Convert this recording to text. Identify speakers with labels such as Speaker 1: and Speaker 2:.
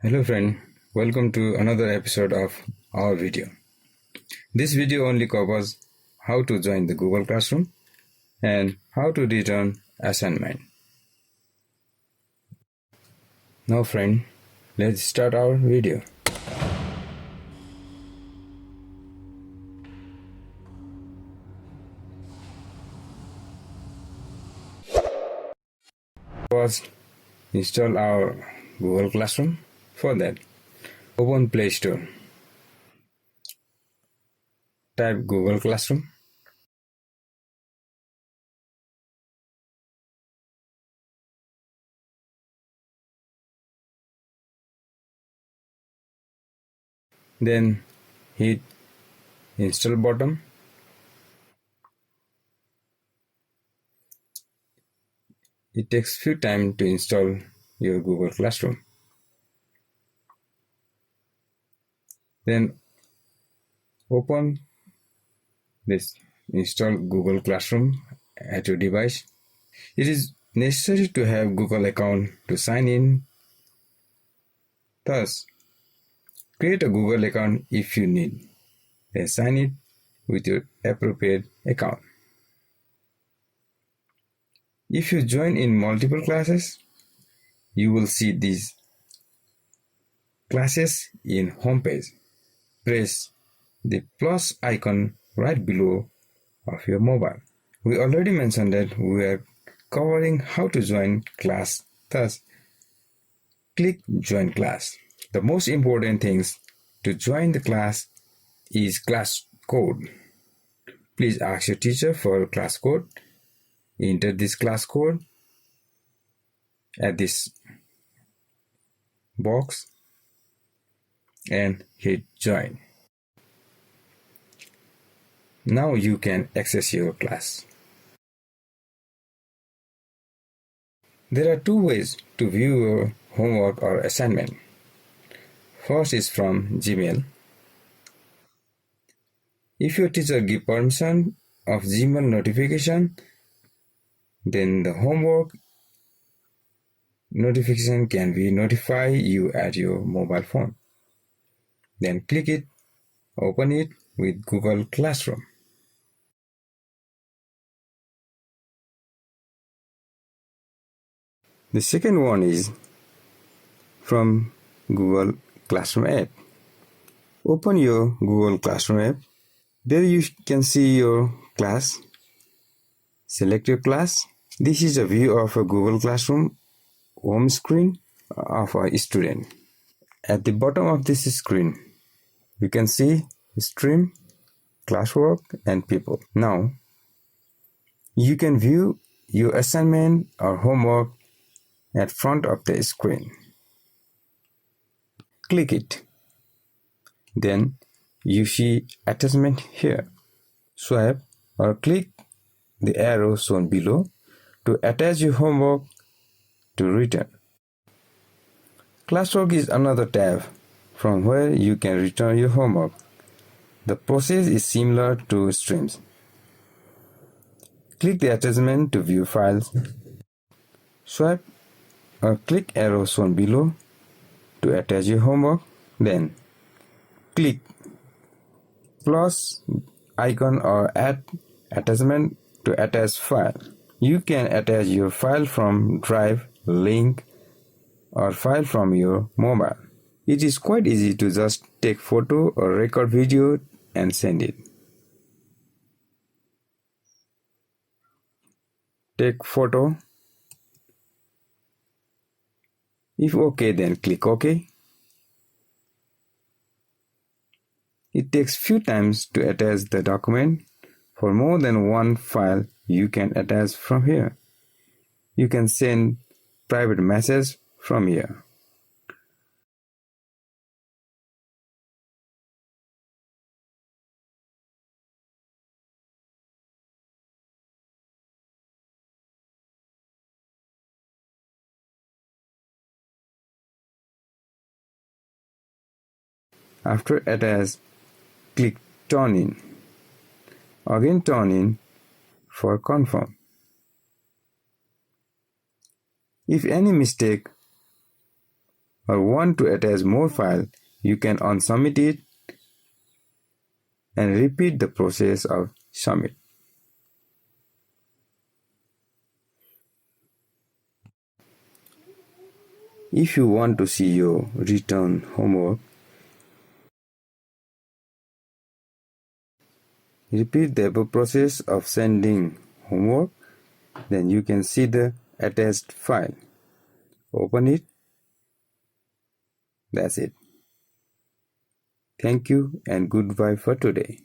Speaker 1: Hello friend, welcome to another episode of our video. This video only covers how to join the Google Classroom and how to return assignment. Now friend, let's start our video. First, install our Google Classroom. For that, open Play Store. Type Google Classroom. Then hit install button. It takes few time to install your Google Classroom. Then open this install Google Classroom at your device. It is necessary to have Google account to sign in. Thus, create a Google account if you need. Then sign it with your appropriate account. If you join in multiple classes, you will see these classes in homepage. Press the plus icon right below of your mobile. We already mentioned that we are covering how to join class. Thus, click join class. The most important things to join the class is class code. Please ask your teacher for class code. Enter this class code at this box and hit join. Now you can access your class. There are two ways to view your homework or assignment. First is from Gmail. If your teacher gives permission of Gmail notification, then the homework notification can be notify you at your mobile phone. Then click it, open it with Google Classroom. The second one is from Google Classroom app. Open your Google Classroom app. There you can see your class. Select your class. This is a view of a Google Classroom home screen of a student. At the bottom of this screen, you can see stream, classwork, and people. Now, you can view your assignment or homework at front of the screen. Click it. Then you see attachment here. Swipe or click the arrow shown below to attach your homework to return. Classwork is another tab from where you can return your homework. The process is similar to streams. Click the attachment to view files. Swipe or click arrow shown below to attach your homework. Then click plus icon or add attachment to attach file. You can attach your file from Drive, link, or file from your mobile. It is quite easy to just take photo or record video and send it. Take photo. If OK, then click OK. It takes few times to attach the document. For more than one file, you can attach from here. You can send private message from here. After attach, click turn in. Again turn in for confirm. If any mistake or want to attach more file, you can unsubmit it and repeat the process of submit. If you want to see your written homework, repeat the above process of sending homework, then you can see the attached file. Open it. That's it. Thank you and goodbye for today.